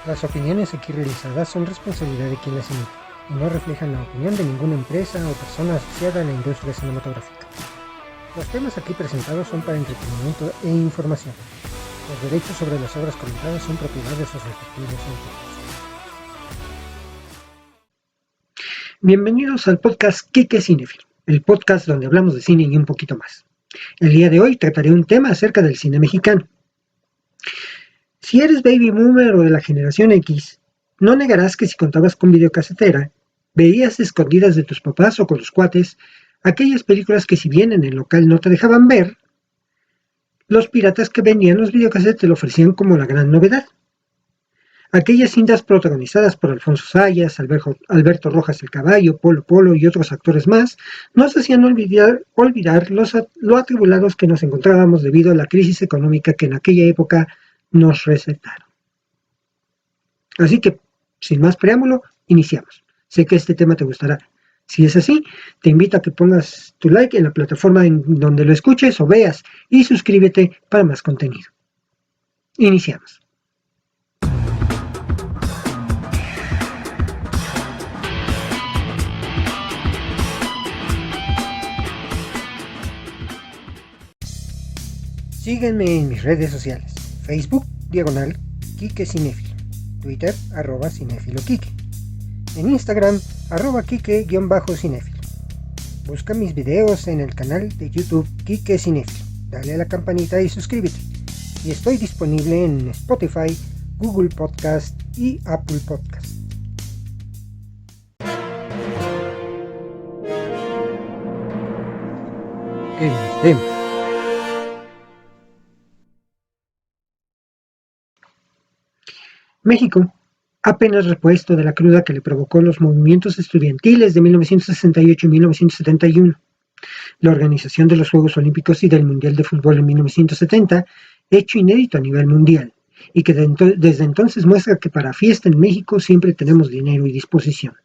Las opiniones aquí realizadas son responsabilidad de quien las emite y no reflejan la opinión de ninguna empresa o persona asociada a la industria cinematográfica. Los temas aquí presentados son para entretenimiento e información. Los derechos sobre las obras comentadas son propiedad de sus respectivos autores. Bienvenidos al podcast Quique Cinéfilo, el podcast donde hablamos de cine y un poquito más. El día de hoy trataré un tema acerca del cine mexicano. Si eres baby boomer o de la generación X, no negarás que si contabas con videocasetera, veías escondidas de tus papás o con los cuates aquellas películas que si bien en el local no te dejaban ver, los piratas que vendían los videocassettes te lo ofrecían como la gran novedad. Aquellas cintas protagonizadas por Alfonso Sayas, Alberto Rojas el Caballo, Polo Polo y otros actores más, nos hacían olvidar lo atribulados que nos encontrábamos debido a la crisis económica que en aquella época nos recetaron. Así que, sin más preámbulo, iniciamos. Sé que este tema te gustará. Si es así, te invito a que pongas tu like en la plataforma en donde lo escuches o veas y suscríbete para más contenido. Iniciamos. Sígueme en mis redes sociales. Facebook, /Quique Cinéfilo. Twitter, @CinéfiloQuique. En Instagram, @Quique_Cinéfilo. Busca mis videos en el canal de YouTube Quique Cinéfilo. Dale a la campanita y suscríbete. Y estoy disponible en Spotify, Google Podcast y Apple Podcast. El tema. México, apenas repuesto de la cruda que le provocó los movimientos estudiantiles de 1968 y 1971, la organización de los Juegos Olímpicos y del Mundial de Fútbol en 1970, hecho inédito a nivel mundial, y que desde entonces muestra que para fiesta en México siempre tenemos dinero y disposición.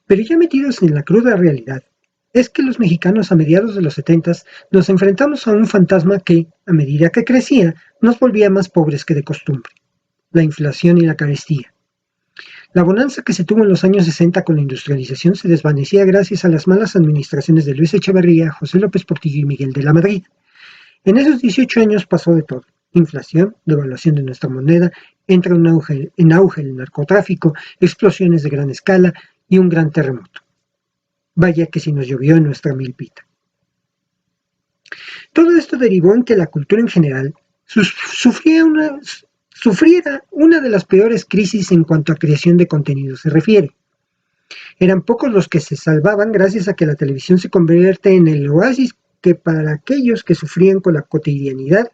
Pero ya metidos en la cruda realidad, es que los mexicanos a mediados de los 70 nos enfrentamos a un fantasma que, a medida que crecía, nos volvía más pobres que de costumbre: la inflación y la carestía. La bonanza que se tuvo en los años 60 con la industrialización se desvanecía gracias a las malas administraciones de Luis Echeverría, José López Portillo y Miguel de la Madrid. En esos 18 años pasó de todo: inflación, devaluación de nuestra moneda, entra en auge el narcotráfico, explosiones de gran escala y un gran terremoto. Vaya que si nos llovió en nuestra milpita. Todo esto derivó en que la cultura en general sufriera una de las peores crisis en cuanto a creación de contenido se refiere. Eran pocos los que se salvaban gracias a que la televisión se convierte en el oasis que para aquellos que sufrían con la cotidianidad,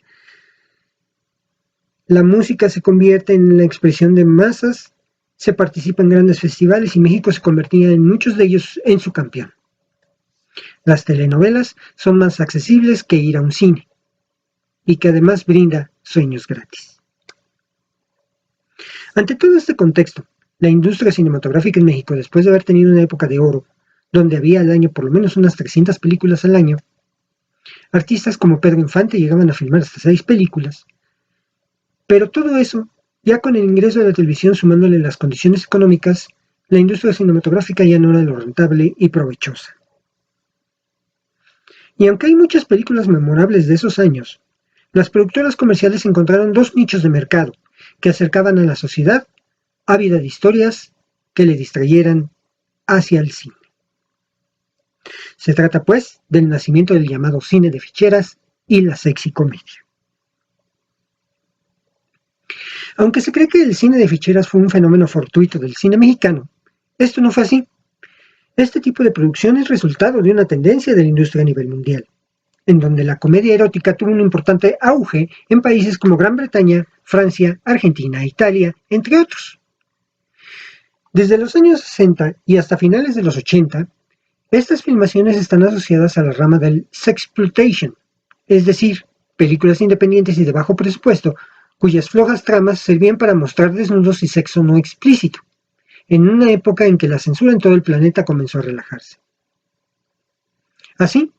la música se convierte en la expresión de masas, se participa en grandes festivales y México se convertía en muchos de ellos en su campeón. Las telenovelas son más accesibles que ir a un cine, y que además brinda sueños gratis. Ante todo este contexto, la industria cinematográfica en México, después de haber tenido una época de oro, donde había al año por lo menos unas 300 películas al año, artistas como Pedro Infante llegaban a filmar hasta 6 películas, pero todo eso, ya con el ingreso de la televisión sumándole las condiciones económicas, la industria cinematográfica ya no era lo rentable y provechosa. Y aunque hay muchas películas memorables de esos años, las productoras comerciales encontraron dos nichos de mercado que acercaban a la sociedad ávida de historias que le distrayeran hacia el cine. Se trata, pues, del nacimiento del llamado cine de ficheras y la sexy comedia. Aunque se cree que el cine de ficheras fue un fenómeno fortuito del cine mexicano, esto no fue así. Este tipo de producción es resultado de una tendencia de la industria a nivel mundial, en donde la comedia erótica tuvo un importante auge en países como Gran Bretaña, Francia, Argentina, Italia, entre otros. Desde los años 60 y hasta finales de los 80, estas filmaciones están asociadas a la rama del sexploitation, es decir, películas independientes y de bajo presupuesto, cuyas flojas tramas servían para mostrar desnudos y sexo no explícito, en una época en que la censura en todo el planeta comenzó a relajarse. Así,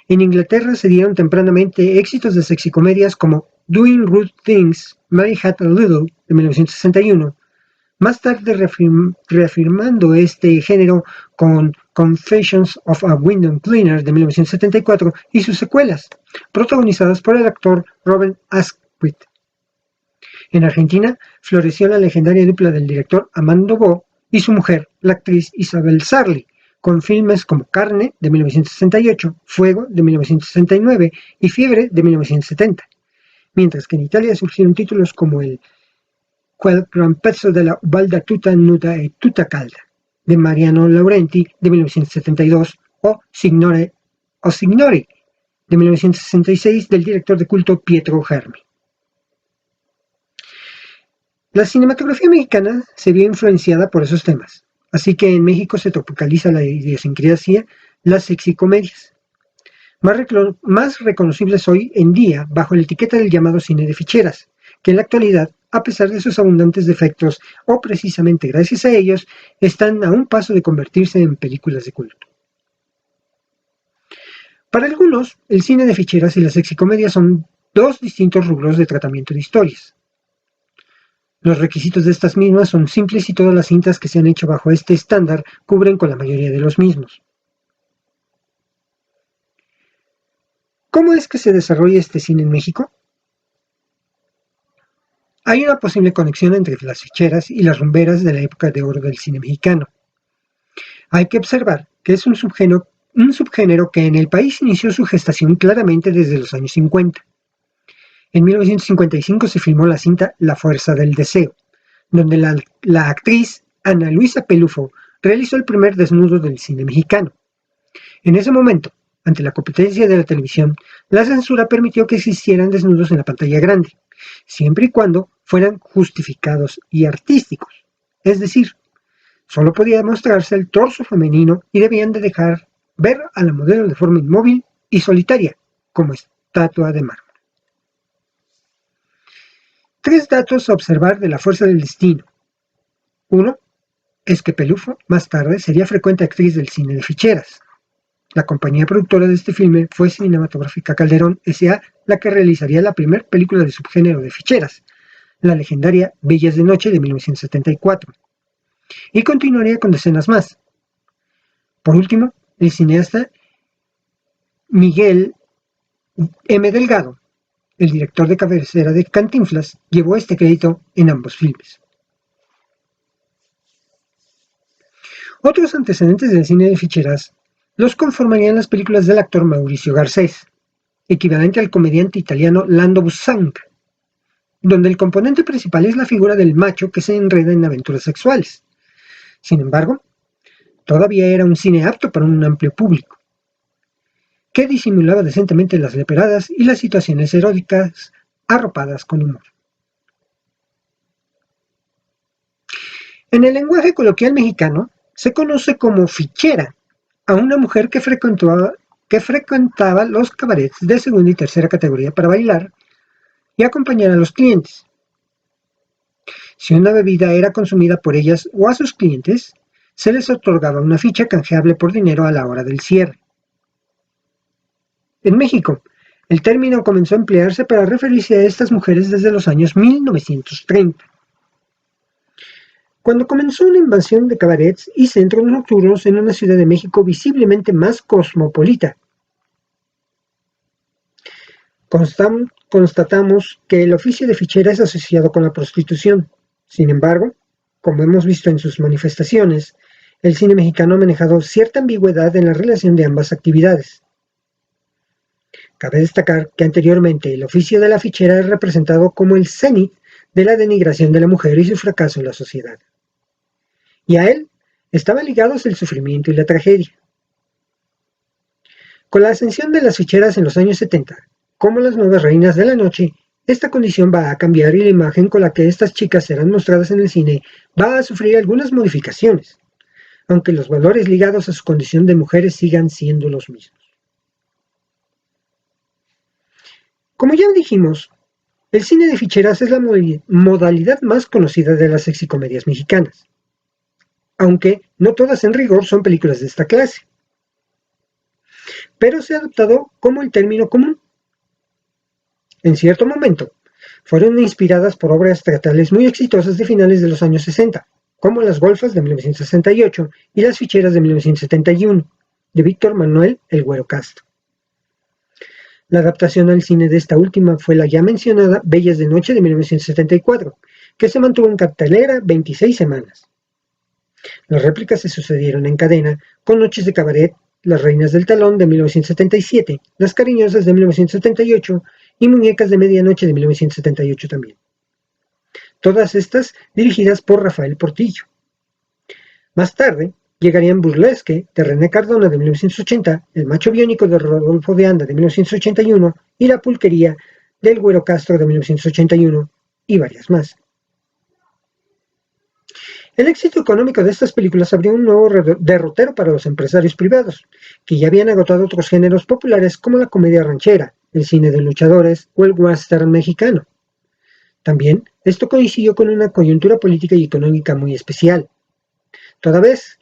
en Inglaterra se dieron tempranamente éxitos de sexicomedias como Doing Rude Things, Mary Had a Little, de 1961, más tarde reafirmando este género con Confessions of a Window Cleaner de 1974 y sus secuelas, protagonizadas por el actor Robert Askwith. En Argentina floreció la legendaria dupla del director Armando Bo y su mujer, la actriz Isabel Sarli, con filmes como Carne de 1968, Fuego de 1969 y Fiebre de 1970, mientras que en Italia surgieron títulos como el Quel gran pezzo della Ubalda tutta nuda e tutta calda de Mariano Laurenti de 1972 o Signori de 1966 del director de culto Pietro Germi. La cinematografía mexicana se vio influenciada por esos temas, así que en México se tropicaliza la idiosincrasia, las sexicomedias, más reconocibles hoy en día bajo la etiqueta del llamado cine de ficheras, que en la actualidad, a pesar de sus abundantes defectos, o precisamente gracias a ellos, están a un paso de convertirse en películas de culto. Para algunos, el cine de ficheras y las sexicomedias son dos distintos rubros de tratamiento de historias. Los requisitos de estas mismas son simples y todas las cintas que se han hecho bajo este estándar cubren con la mayoría de los mismos. ¿Cómo es que se desarrolla este cine en México? Hay una posible conexión entre las ficheras y las rumberas de la época de oro del cine mexicano. Hay que observar que es un subgénero que en el país inició su gestación claramente desde los años 50. En 1955 se filmó la cinta La fuerza del deseo, donde la actriz Ana Luisa Pelufo realizó el primer desnudo del cine mexicano. En ese momento, ante la competencia de la televisión, la censura permitió que existieran desnudos en la pantalla grande, siempre y cuando fueran justificados y artísticos. Es decir, solo podía mostrarse el torso femenino y debían de dejar ver a la modelo de forma inmóvil y solitaria, como estatua de mármol. 3 datos a observar de La fuerza del destino. 1. Es que Pelufo, más tarde, sería frecuente actriz del cine de ficheras. La compañía productora de este filme fue Cinematográfica Calderón S.A., la que realizaría la primera película de subgénero de ficheras, la legendaria Bellas de Noche de 1974, y continuaría con decenas más. Por último, el cineasta Miguel M. Delgado, el director de cabecera de Cantinflas, llevó este crédito en ambos filmes. Otros antecedentes del cine de ficheras los conformarían las películas del actor Mauricio Garcés, equivalente al comediante italiano Lando Bussanca, donde el componente principal es la figura del macho que se enreda en aventuras sexuales. Sin embargo, todavía era un cine apto para un amplio público, que disimulaba decentemente las leperadas y las situaciones eróticas arropadas con humor. En el lenguaje coloquial mexicano, se conoce como fichera a una mujer que frecuentaba los cabarets de segunda y tercera categoría para bailar y acompañar a los clientes. Si una bebida era consumida por ellas o a sus clientes, se les otorgaba una ficha canjeable por dinero a la hora del cierre. En México, el término comenzó a emplearse para referirse a estas mujeres desde los años 1930. Cuando comenzó una invasión de cabarets y centros nocturnos en una Ciudad de México visiblemente más cosmopolita. Constatamos que el oficio de fichera es asociado con la prostitución. Sin embargo, como hemos visto en sus manifestaciones, el cine mexicano ha manejado cierta ambigüedad en la relación de ambas actividades. Cabe destacar que anteriormente el oficio de la fichera es representado como el cenit de la denigración de la mujer y su fracaso en la sociedad. Y a él estaban ligados el sufrimiento y la tragedia. Con la ascensión de las ficheras en los años 70, como las nuevas reinas de la noche, esta condición va a cambiar y la imagen con la que estas chicas serán mostradas en el cine va a sufrir algunas modificaciones, aunque los valores ligados a su condición de mujeres sigan siendo los mismos. Como ya dijimos, el cine de ficheras es la modalidad más conocida de las sexicomedias mexicanas, aunque no todas en rigor son películas de esta clase, pero se ha adoptado como el término común. En cierto momento, Fueron inspiradas por obras teatrales muy exitosas de finales de los años 60, como Las Golfas de 1968 y Las Ficheras de 1971, de Víctor Manuel El Güero Castro. La adaptación al cine de esta última fue la ya mencionada Bellas de Noche de 1974, que se mantuvo en cartelera 26 semanas. Las réplicas se sucedieron en cadena con Noches de Cabaret, Las Reinas del Talón de 1977, Las Cariñosas de 1978 y Muñecas de Medianoche de 1978 también. Todas estas dirigidas por Rafael Portillo. Más tarde llegarían Burlesque de René Cardona de 1980, El Macho Biónico de Rodolfo de Anda de 1981 y La Pulquería del Güero Castro de 1981 y varias más. El éxito económico de estas películas abrió un nuevo derrotero para los empresarios privados, que ya habían agotado otros géneros populares como la comedia ranchera, el cine de luchadores o el western mexicano. También esto coincidió con una coyuntura política y económica muy especial. Toda vez,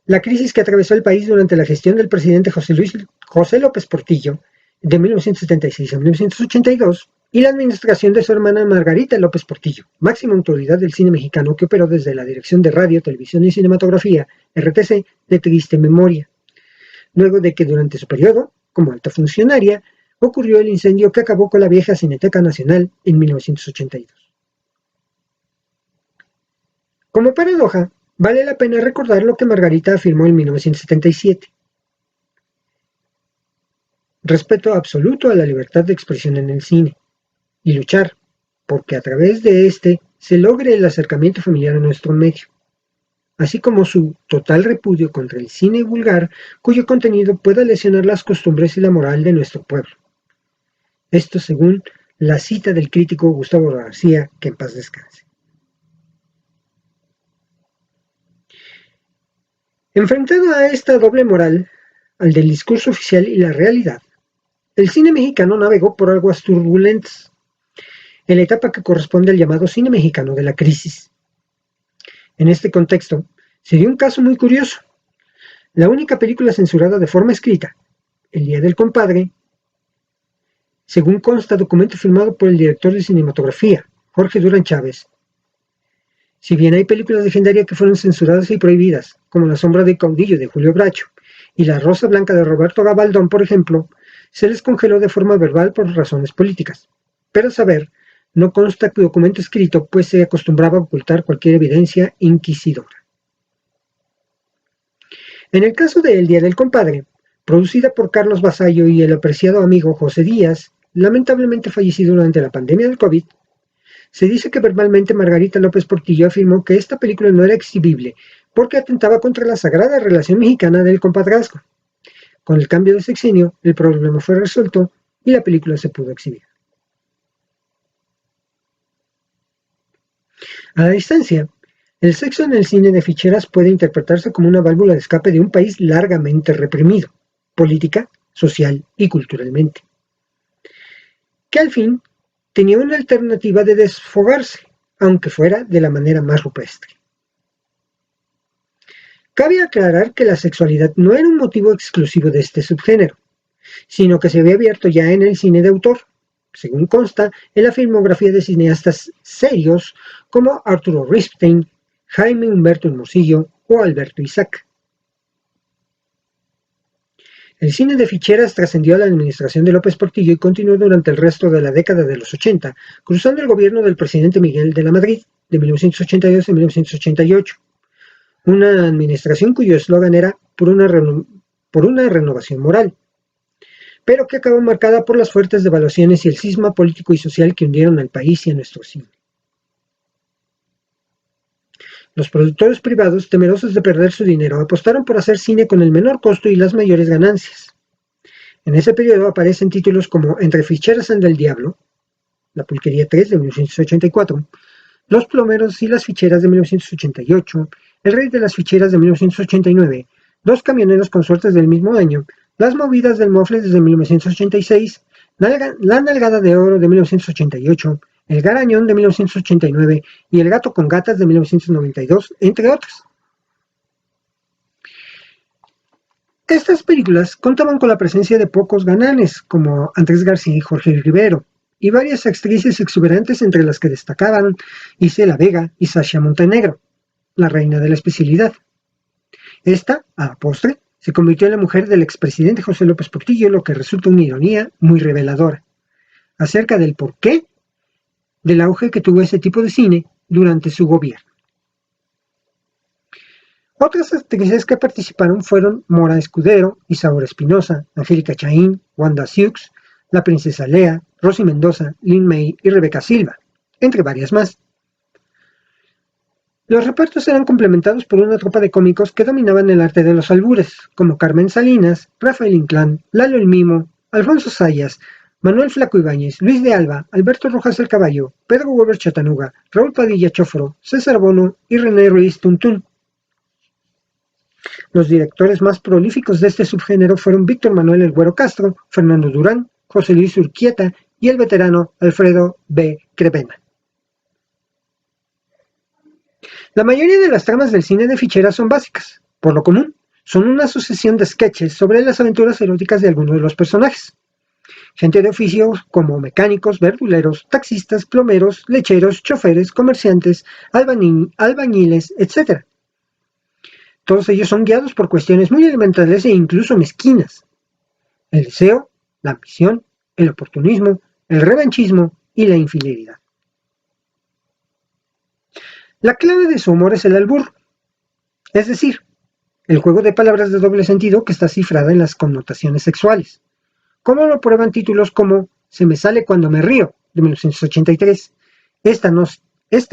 la crisis que atravesó el país durante la gestión del presidente José López Portillo, de 1976 a 1982, y la administración de su hermana Margarita López Portillo, máxima autoridad del cine mexicano que operó desde la Dirección de Radio, Televisión y Cinematografía, RTC, de triste memoria. Luego de que durante su periodo, como alta funcionaria, ocurrió el incendio que acabó con la vieja Cineteca Nacional en 1982. Como paradoja, vale la pena recordar lo que Margarita afirmó en 1977. Respeto absoluto a la libertad de expresión en el cine y luchar porque a través de este se logre el acercamiento familiar a nuestro medio, así como su total repudio contra el cine vulgar cuyo contenido pueda lesionar las costumbres y la moral de nuestro pueblo. Esto según la cita del crítico Gustavo García, que en paz descanse. Enfrentado a esta doble moral, al del discurso oficial y la realidad, el cine mexicano navegó por aguas turbulentas, en la etapa que corresponde al llamado cine mexicano de la crisis. En este contexto, se dio un caso muy curioso. La única película censurada de forma escrita, El Día del Compadre, según consta documento firmado por el director de cinematografía, Jorge Durán Chávez. Si bien hay películas legendarias que fueron censuradas y prohibidas, como La Sombra del Caudillo de Julio Bracho y La Rosa Blanca de Roberto Gabaldón, por ejemplo, se les congeló de forma verbal por razones políticas. Pero a saber, no consta documento escrito, pues se acostumbraba a ocultar cualquier evidencia inquisidora. En el caso de El Día del Compadre, producida por Carlos Basallo y el apreciado amigo José Díaz, lamentablemente fallecido durante la pandemia del COVID, se dice que verbalmente Margarita López Portillo afirmó que esta película no era exhibible porque atentaba contra la sagrada relación mexicana del compadrazgo. Con el cambio de sexenio, el problema fue resuelto y la película se pudo exhibir. A la distancia, el sexo en el cine de ficheras puede interpretarse como una válvula de escape de un país largamente reprimido, política, social y culturalmente, que al fin tenía una alternativa de desfogarse, aunque fuera de la manera más rupestre. Cabe aclarar que la sexualidad no era un motivo exclusivo de este subgénero, sino que se había abierto ya en el cine de autor, según consta en la filmografía de cineastas serios como Arturo Ripstein, Jaime Humberto Hermosillo o Alberto Isaac. El cine de ficheras trascendió a la administración de López Portillo y continuó durante el resto de la década de los 80, cruzando el gobierno del presidente Miguel de la Madrid, de 1982 a 1988. Una administración cuyo eslogan era por una renovación moral, pero que acabó marcada por las fuertes devaluaciones y el cisma político y social que hundieron al país y a nuestro cine. Los productores privados, temerosos de perder su dinero, apostaron por hacer cine con el menor costo y las mayores ganancias. En ese periodo aparecen títulos como Entre ficheras anda el diablo, La Pulquería 3 de 1984, Los plomeros y las ficheras de 1988, El rey de las ficheras de 1989, Dos camioneros con suertes del mismo año, Las movidas del mofle desde 1986, La nalgada de oro de 1988, El garañón de 1989 y El gato con gatas de 1992, entre otras. Estas películas contaban con la presencia de pocos galanes, como Andrés García y Jorge Rivero, y varias actrices exuberantes entre las que destacaban Isela Vega y Sasha Montenegro, la reina de la especialidad. Esta, a la postre, se convirtió en la mujer del expresidente José López Portillo, lo que resulta una ironía muy reveladora acerca del porqué del auge que tuvo ese tipo de cine durante su gobierno. Otras actrices que participaron fueron Mora Escudero, Isaura Espinosa, Angélica Chaín, Wanda Sykes, la princesa Lea, Rosy Mendoza, Lin May y Rebeca Silva, entre varias más. Los repartos eran complementados por una tropa de cómicos que dominaban el arte de los albures, como Carmen Salinas, Rafael Inclán, Lalo el Mimo, Alfonso Sayas, Manuel Flaco Ibáñez, Luis de Alba, Alberto Rojas el Caballo, Pedro Weber Chatanuga, Raúl Padilla Chofro, César Bono y René Ruiz Tuntún. Los directores más prolíficos de este subgénero fueron Víctor Manuel El Güero Castro, Fernando Durán, José Luis Urquieta y el veterano Alfredo B. Crevena. La mayoría de las tramas del cine de ficheras son básicas. Por lo común, son una sucesión de sketches sobre las aventuras eróticas de algunos de los personajes. Gente de oficio como mecánicos, verduleros, taxistas, plomeros, lecheros, choferes, comerciantes, albañiles, etc. Todos ellos son guiados por cuestiones muy elementales e incluso mezquinas. El deseo, la ambición, el oportunismo, el revanchismo y la infidelidad. La clave de su humor es el albur, es decir, el juego de palabras de doble sentido que está cifrada en las connotaciones sexuales, como lo prueban títulos como Se me sale cuando me río, de 1983, Esta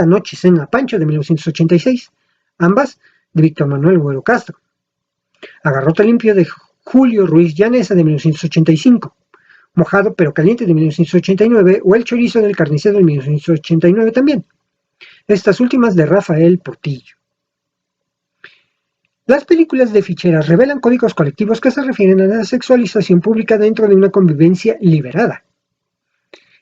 noche cena Pancho, de 1986, ambas de Víctor Manuel Güero Castro, Agarrote limpio, de Julio Ruiz Llaneza, de 1985, Mojado pero caliente, de 1989, o El chorizo del carnicero, de 1989 también, estas últimas de Rafael Portillo. Las películas de ficheras revelan códigos colectivos que se refieren a la sexualización pública dentro de una convivencia liberada.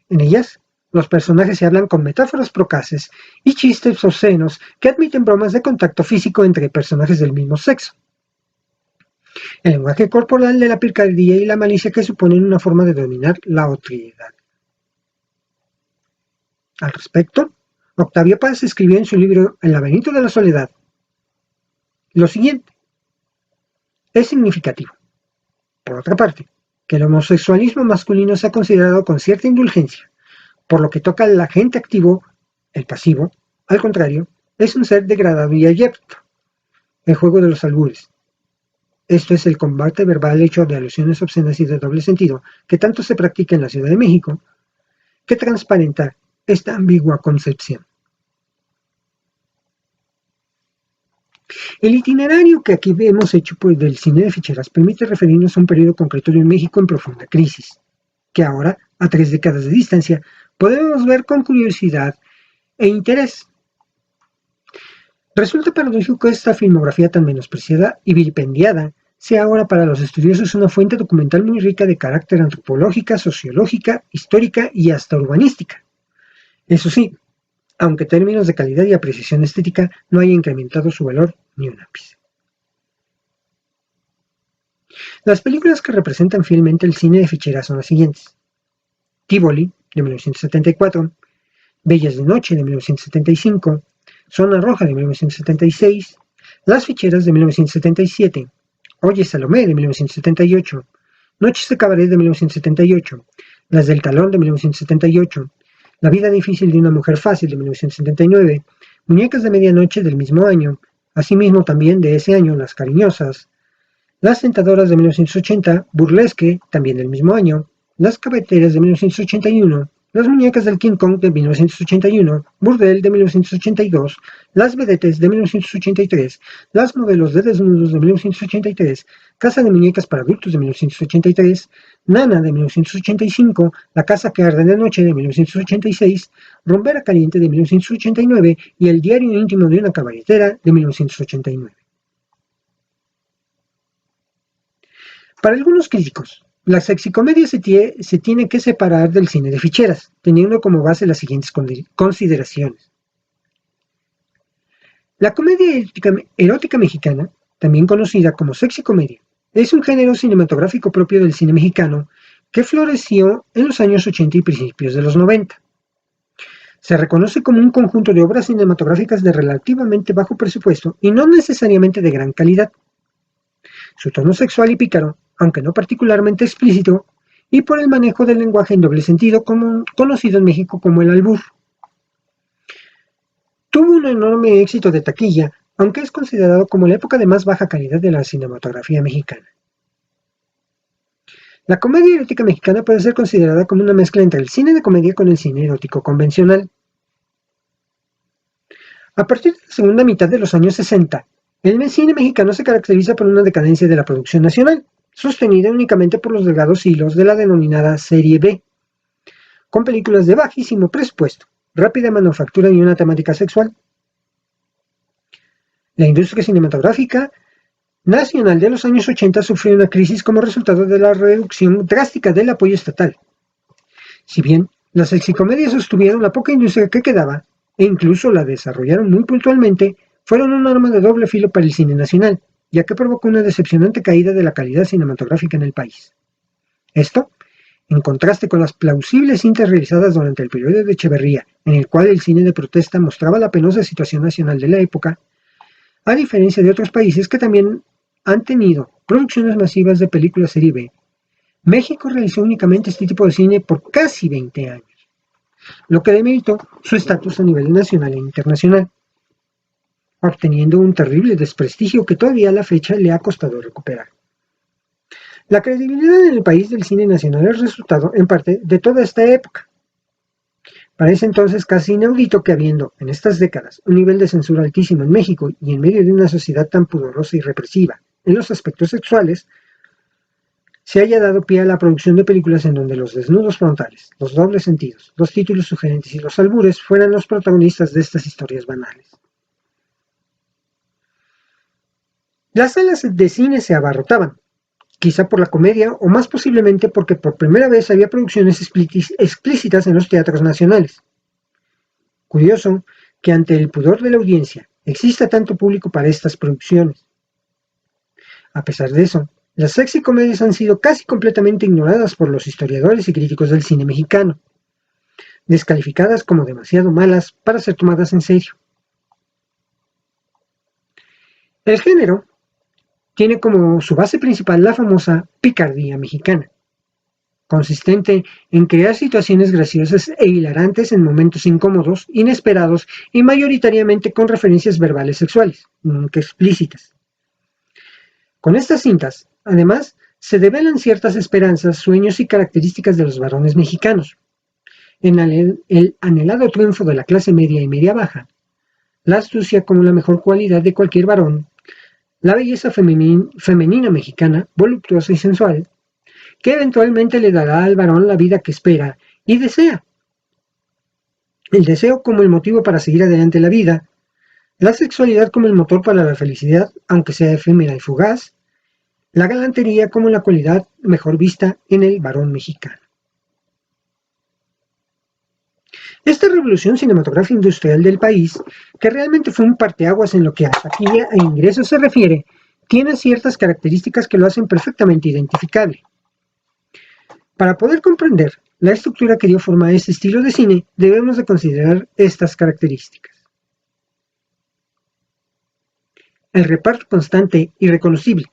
En ellas, los personajes se hablan con metáforas procaces y chistes obscenos que admiten bromas de contacto físico entre personajes del mismo sexo. El lenguaje corporal de la picardía y la malicia que suponen una forma de dominar la otredad. Al respecto, Octavio Paz escribió en su libro El laberinto de la soledad lo siguiente: es significativo, por otra parte, que el homosexualismo masculino se ha considerado con cierta indulgencia, por lo que toca al agente activo, el pasivo, al contrario, es un ser degradado y abyecto. El juego de los albures. Esto es el combate verbal hecho de alusiones obscenas y de doble sentido que tanto se practica en la Ciudad de México, que transparenta esta ambigua concepción. El itinerario que aquí hemos hecho del cine de ficheras permite referirnos a un periodo concreto de un México en profunda crisis, que ahora, a 3 décadas de distancia, podemos ver con curiosidad e interés. Resulta paradójico que esta filmografía tan menospreciada y vilipendiada sea ahora para los estudiosos una fuente documental muy rica de carácter antropológica, sociológica, histórica y hasta urbanística. Eso sí, aunque en términos de calidad y apreciación estética no haya incrementado su valor ni un ápice. Las películas que representan fielmente el cine de ficheras son las siguientes: Tívoli, de 1974, Bellas de Noche, de 1975, Zona Roja, de 1976, Las Ficheras, de 1977, Oye Salomé, de 1978, Noches de Cabaret, de 1978, Las del Talón, de 1978, La vida difícil de una mujer fácil, de 1979, Muñecas de Medianoche, del mismo año, asimismo también de ese año Las Cariñosas, Las Tentadoras, de 1980, Burlesque, también del mismo año, Las Cafeteras, de 1981, Las Muñecas del King Kong, de 1981, Burdel, de 1982, Las Vedettes, de 1983, Las Modelos de Desnudos, de 1983, Casa de Muñecas para Adultos, de 1983, Nana, de 1985, La Casa que Arde de Noche, de 1986, Rumbera Caliente, de 1989 y El Diario Íntimo de una Cabaretera, de 1989. Para algunos críticos, la sexicomedia se tiene que separar del cine de ficheras, teniendo como base las siguientes consideraciones. La comedia erótica mexicana, también conocida como sexicomedia, es un género cinematográfico propio del cine mexicano que floreció en los años 80 y principios de los 90. Se reconoce como un conjunto de obras cinematográficas de relativamente bajo presupuesto y no necesariamente de gran calidad. Su tono sexual y pícaro, aunque no particularmente explícito, y por el manejo del lenguaje en doble sentido, conocido en México como el albur. Tuvo un enorme éxito de taquilla, aunque es considerado como la época de más baja calidad de la cinematografía mexicana. La comedia erótica mexicana puede ser considerada como una mezcla entre el cine de comedia con el cine erótico convencional. A partir de la segunda mitad de los años 60, el cine mexicano se caracteriza por una decadencia de la producción nacional, sostenida únicamente por los delgados hilos de la denominada Serie B, con películas de bajísimo presupuesto, rápida manufactura y una temática sexual. La industria cinematográfica nacional de los años 80 sufrió una crisis como resultado de la reducción drástica del apoyo estatal. Si bien las sexicomedias sostuvieron la poca industria que quedaba, e incluso la desarrollaron muy puntualmente, fueron un arma de doble filo para el cine nacional, ya que provocó una decepcionante caída de la calidad cinematográfica en el país. Esto, en contraste con las plausibles cintas realizadas durante el periodo de Echeverría, en el cual el cine de protesta mostraba la penosa situación nacional de la época, a diferencia de otros países que también han tenido producciones masivas de películas serie B, México realizó únicamente este tipo de cine por casi 20 años, lo que demeritó su estatus a nivel nacional e internacional, obteniendo un terrible desprestigio que todavía a la fecha le ha costado recuperar. La credibilidad en el país del cine nacional es resultado, en parte, de toda esta época. Parece entonces casi inaudito que habiendo, en estas décadas, un nivel de censura altísimo en México y en medio de una sociedad tan pudorosa y represiva en los aspectos sexuales, se haya dado pie a la producción de películas en donde los desnudos frontales, los dobles sentidos, los títulos sugerentes y los albures fueran los protagonistas de estas historias banales. Las salas de cine se abarrotaban, quizá por la comedia o más posiblemente porque por primera vez había producciones explícitas en los teatros nacionales. Curioso que ante el pudor de la audiencia exista tanto público para estas producciones. A pesar de eso, las sexicomedias han sido casi completamente ignoradas por los historiadores y críticos del cine mexicano, descalificadas como demasiado malas para ser tomadas en serio. El género tiene como su base principal la famosa picardía mexicana, consistente en crear situaciones graciosas e hilarantes en momentos incómodos, inesperados y mayoritariamente con referencias verbales sexuales, nunca explícitas. Con estas cintas, además, se develan ciertas esperanzas, sueños y características de los varones mexicanos. En el anhelado triunfo de la clase media y media baja, la astucia como la mejor cualidad de cualquier varón, la belleza femenina mexicana, voluptuosa y sensual, que eventualmente le dará al varón la vida que espera y desea. El deseo como el motivo para seguir adelante la vida, la sexualidad como el motor para la felicidad, aunque sea efímera y fugaz, la galantería como la cualidad mejor vista en el varón mexicano. Esta revolución cinematográfica industrial del país, que realmente fue un parteaguas en lo que a taquilla e ingresos se refiere, tiene ciertas características que lo hacen perfectamente identificable. Para poder comprender la estructura que dio forma a este estilo de cine, debemos de considerar estas características. El reparto constante y reconocible.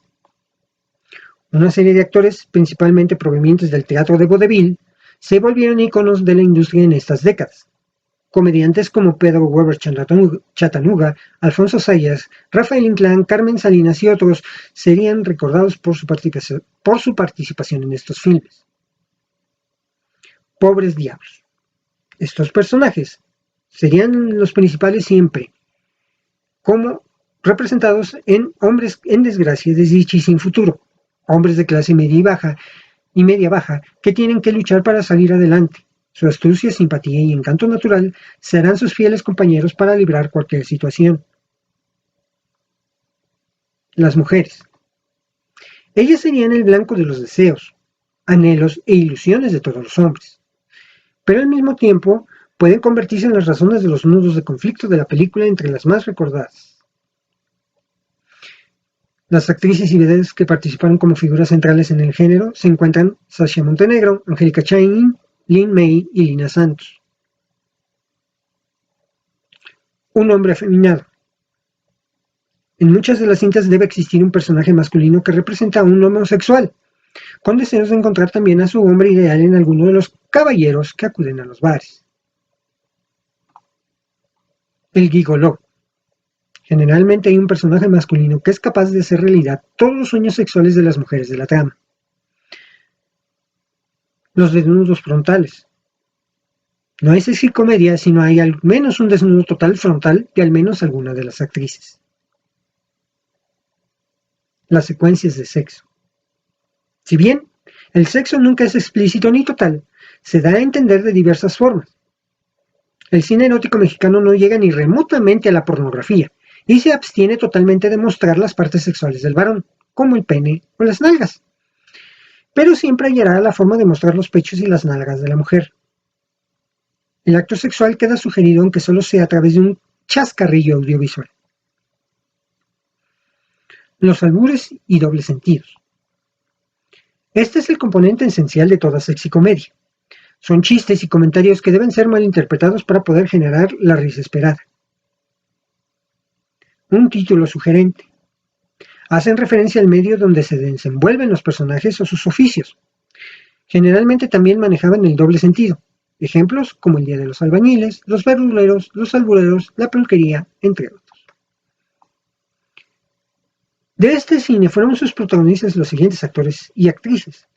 Una serie de actores, principalmente provenientes del teatro de vodevil, se volvieron íconos de la industria en estas décadas. Comediantes como Pedro Weber Chatanuga, Alfonso Sayas, Rafael Inclán, Carmen Salinas y otros serían recordados por su participación en estos filmes. Pobres diablos. Estos personajes serían los principales siempre, como representados en hombres en desgracia, desdicha y sin futuro, hombres de clase media y baja que tienen que luchar para salir adelante. Su astucia, simpatía y encanto natural serán sus fieles compañeros para librar cualquier situación. Las mujeres. Ellas serían el blanco de los deseos, anhelos e ilusiones de todos los hombres, pero al mismo tiempo pueden convertirse en las razones de los nudos de conflicto de la película entre las más recordadas. Las actrices y vedettes que participaron como figuras centrales en el género se encuentran Sasha Montenegro, Angélica Chain, Lin May y Lina Santos. Un hombre afeminado. En muchas de las cintas debe existir un personaje masculino que representa a un homosexual, con deseos de encontrar también a su hombre ideal en alguno de los caballeros que acuden a los bares. El gigoló. Generalmente hay un personaje masculino que es capaz de hacer realidad todos los sueños sexuales de las mujeres de la trama. Los desnudos frontales. No es comedia si no hay al menos un desnudo total frontal de al menos alguna de las actrices. Las secuencias de sexo. Si bien el sexo nunca es explícito ni total, se da a entender de diversas formas. El cine erótico mexicano no llega ni remotamente a la pornografía y se abstiene totalmente de mostrar las partes sexuales del varón, como el pene o las nalgas. Pero siempre hallará la forma de mostrar los pechos y las nalgas de la mujer. El acto sexual queda sugerido aunque solo sea a través de un chascarrillo audiovisual. Los albures y dobles sentidos. Este es el componente esencial de toda sexicomedia. Son chistes y comentarios que deben ser malinterpretados para poder generar la risa esperada. Un título sugerente. Hacen referencia al medio donde se desenvuelven los personajes o sus oficios. Generalmente también manejaban el doble sentido. Ejemplos como el Día de los Albañiles, los verduleros, los albureros, la peluquería, entre otros. De este cine fueron sus protagonistas los siguientes actores y actrices: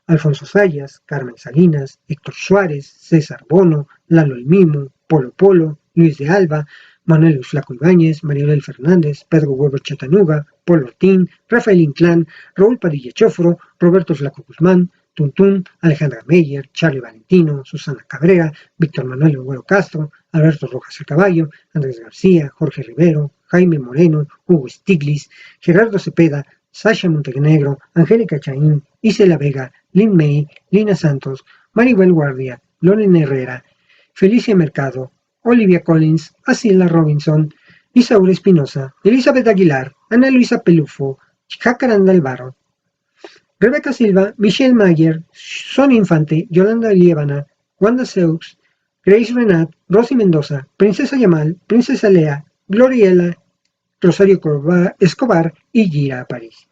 Alfonso Sayas, Carmen Salinas, Héctor Suárez, César Bono, Lalo el Mimo, Polo Polo, Luis de Alba, Manuel Luis Flaco Ibáñez, Marielel Fernández, Pedro Weber Chatanuga, Paul Ortín, Rafael Inclán, Raúl Padilla Chofro, Roberto Flaco Guzmán, Tuntún, Alejandra Meyer, Charlie Valentino, Susana Cabrera, Víctor Manuel Güero Castro, Alberto Rojas el Caballo, Andrés García, Jorge Rivero, Jaime Moreno, Hugo Stiglitz, Gerardo Cepeda, Sasha Montenegro, Angélica Chaín, Isela Vega, Lin May, Lina Santos, Maribel Guardia, Lorena Herrera, Felicia Mercado, Olivia Collins, Asila Robinson, Isaura Espinosa, Elizabeth Aguilar, Ana Luisa Pelufo, Jacaranda Alvaro, Rebeca Silva, Michelle Mayer, Sonia Infante, Yolanda Liébana, Wanda Seux, Grace Renat, Rosy Mendoza, Princesa Yamal, Princesa Lea, Gloriela, Rosario Escobar y Gira Aparicio.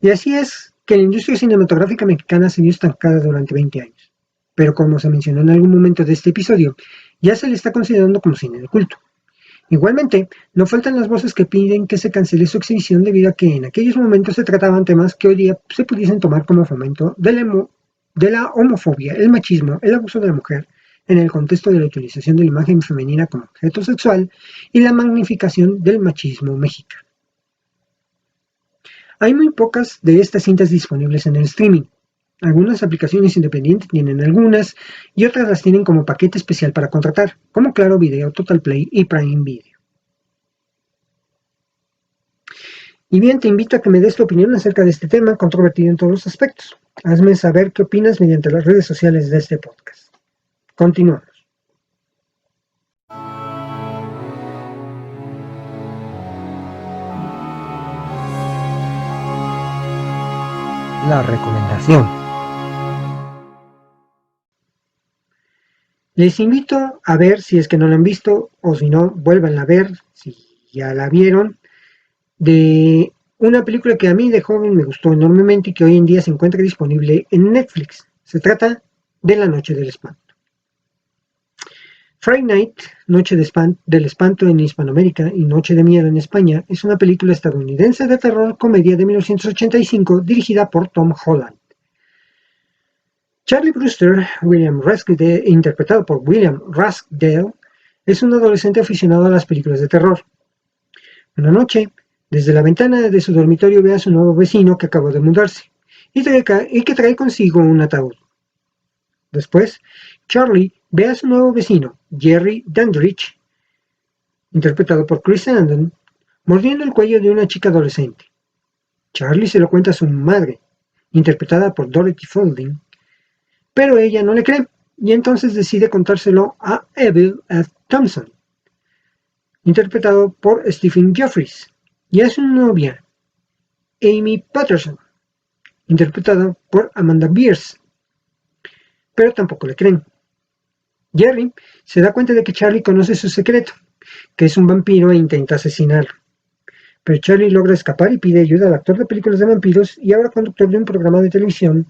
Y así es que la industria cinematográfica mexicana se vio estancada durante 20 años. Pero como se mencionó en algún momento de este episodio, ya se le está considerando como cine de culto. Igualmente, no faltan las voces que piden que se cancele su exhibición debido a que en aquellos momentos se trataban temas que hoy día se pudiesen tomar como fomento de la homofobia, el machismo, el abuso de la mujer, en el contexto de la utilización de la imagen femenina como objeto sexual y la magnificación del machismo mexicano. Hay muy pocas de estas cintas disponibles en el streaming. Algunas aplicaciones independientes tienen algunas y otras las tienen como paquete especial para contratar, como Claro Video, Total Play y Prime Video. Y bien, te invito a que me des tu opinión acerca de este tema controvertido en todos los aspectos. Hazme saber qué opinas mediante las redes sociales de este podcast. Continuamos. La recomendación. Les invito a ver, si es que no la han visto, o si no, vuélvanla a ver, si ya la vieron, de una película que a mí de joven me gustó enormemente y que hoy en día se encuentra disponible en Netflix. Se trata de La Noche del Espanto. Friday Night, Noche del Espanto en Hispanoamérica y Noche de Miedo en España, es una película estadounidense de terror comedia de 1985 dirigida por Tom Holland. Charlie Brewster, interpretado por William Raskdale, es un adolescente aficionado a las películas de terror. Una noche, desde la ventana de su dormitorio ve a su nuevo vecino que acabó de mudarse y que trae consigo un ataúd. Después, Charlie ve a su nuevo vecino, Jerry Dandridge, interpretado por Chris Sarandon, mordiendo el cuello de una chica adolescente. Charlie se lo cuenta a su madre, interpretada por Dorothy Fielding, pero ella no le cree y entonces decide contárselo a Evil F. Thompson, interpretado por Stephen Geoffreys, y a su novia, Amy Patterson, interpretada por Amanda Beers, pero tampoco le creen. Jerry se da cuenta de que Charlie conoce su secreto, que es un vampiro, e intenta asesinarlo. Pero Charlie logra escapar y pide ayuda al actor de películas de vampiros y ahora conductor de un programa de televisión,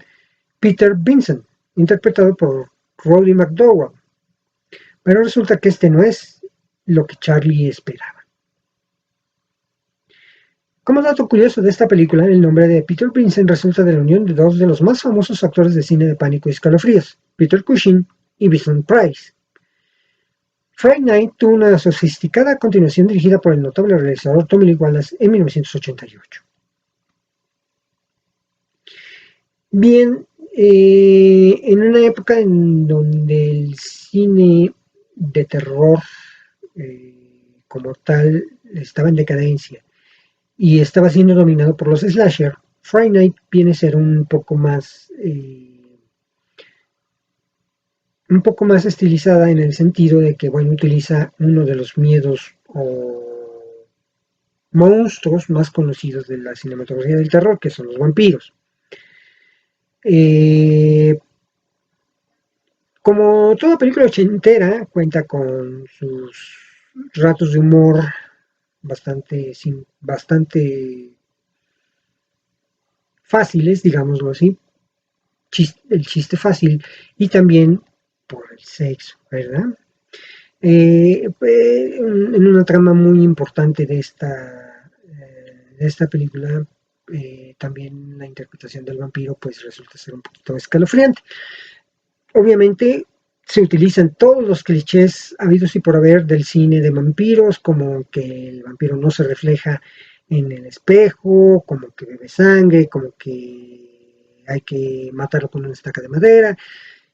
Peter Vincent, interpretado por Roddy McDowall. Pero resulta que este no es lo que Charlie esperaba. Como dato curioso de esta película, el nombre de Peter Vincent resulta de la unión de dos de los más famosos actores de cine de pánico y escalofríos, Peter Cushing y Vincent Price. Fright Night tuvo una sofisticada continuación dirigida por el notable realizador Tommy Lee Wallace en 1988. Bien, en una época en donde el cine de terror como tal estaba en decadencia y estaba siendo dominado por los slasher, Fright Night viene a ser un poco más estilizada, en el sentido de que, bueno, utiliza uno de los miedos o monstruos más conocidos de la cinematografía del terror, que son los vampiros. Como toda película ochentera, cuenta con sus ratos de humor bastante fáciles, digámoslo así, el chiste fácil, y también por el sexo, ¿verdad? En una trama muy importante de esta película, también la interpretación del vampiro pues resulta ser un poquito escalofriante. Obviamente se utilizan todos los clichés habidos y por haber del cine de vampiros, como que el vampiro no se refleja en el espejo, como que bebe sangre, como que hay que matarlo con una estaca de madera.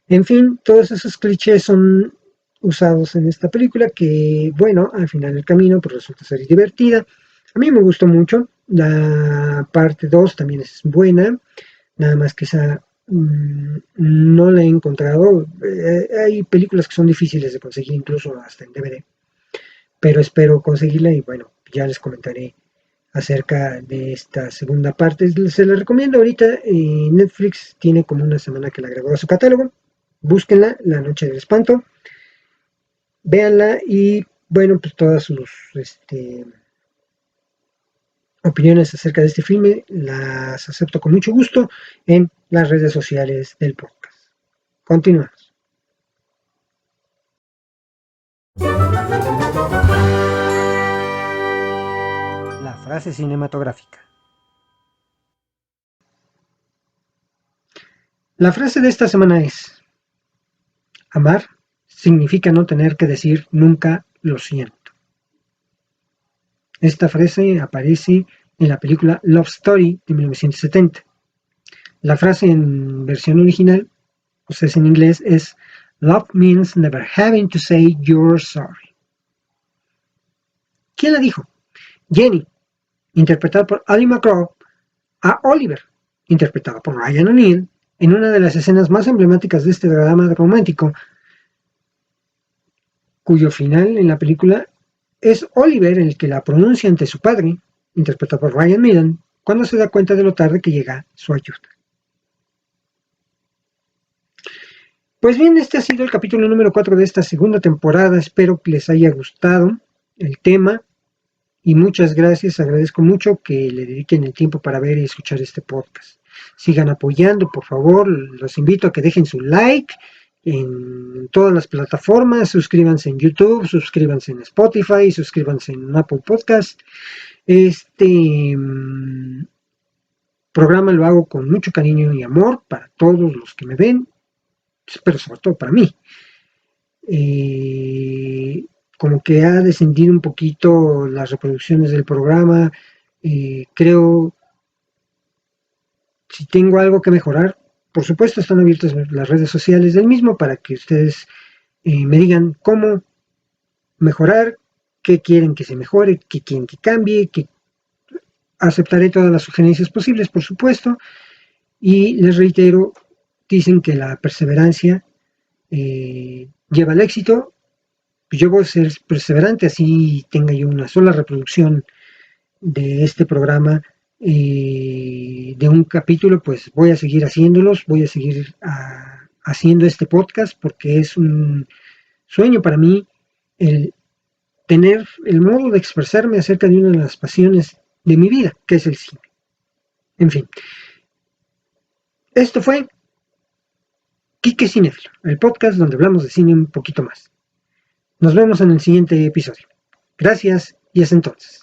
En fin, todos esos clichés son usados en esta película que, bueno, al final del camino pues resulta ser divertida. A mí me gustó mucho. La parte 2 también es buena, nada más que esa no la he encontrado. Hay películas que son difíciles de conseguir, incluso hasta en DVD, pero espero conseguirla y, bueno, ya les comentaré acerca de esta segunda parte. Se la recomiendo ahorita. Netflix tiene como una semana que la agregó a su catálogo. Búsquenla, La Noche del Espanto, véanla y, bueno, pues todas sus opiniones acerca de este filme las acepto con mucho gusto en las redes sociales del podcast. Continuamos. La frase cinematográfica. La frase de esta semana es: amar significa no tener que decir nunca lo siento. Esta frase aparece en la película Love Story de 1970. La frase en versión original, o sea, en inglés, es Love means never having to say you're sorry. ¿Quién la dijo? Jenny, interpretada por Ali MacGraw, a Oliver, interpretado por Ryan O'Neal, en una de las escenas más emblemáticas de este drama romántico, cuyo final en la película es Oliver el que la pronuncia ante su padre, interpretado por Ryan Millan, cuando se da cuenta de lo tarde que llega su ayuda. Pues bien, este ha sido el capítulo número 4 de esta segunda temporada. Espero que les haya gustado el tema y muchas gracias. Agradezco mucho que le dediquen el tiempo para ver y escuchar este podcast. Sigan apoyando, por favor. Los invito a que dejen su like en todas las plataformas. Suscríbanse en YouTube, suscríbanse en Spotify, suscríbanse en Apple Podcast. Este programa lo hago con mucho cariño y amor para todos los que me ven, pero sobre todo para mí. Como que ha descendido un poquito las reproducciones del programa. Creo, si tengo algo que mejorar, por supuesto están abiertas las redes sociales del mismo para que ustedes me digan cómo mejorar, qué quieren que se mejore, qué quieren que cambie, que aceptaré todas las sugerencias posibles, por supuesto. Y les reitero, dicen que la perseverancia lleva al éxito. yo voy a ser perseverante, así tenga yo una sola reproducción de este programa, de un capítulo, pues voy a seguir haciéndolos, voy a seguir haciendo este podcast porque es un sueño para mí el tener el modo de expresarme acerca de una de las pasiones de mi vida, que es el cine. En fin, esto fue Quique Cinéfilo, el podcast donde hablamos de cine un poquito más. Nos vemos en el siguiente episodio. Gracias y hasta entonces.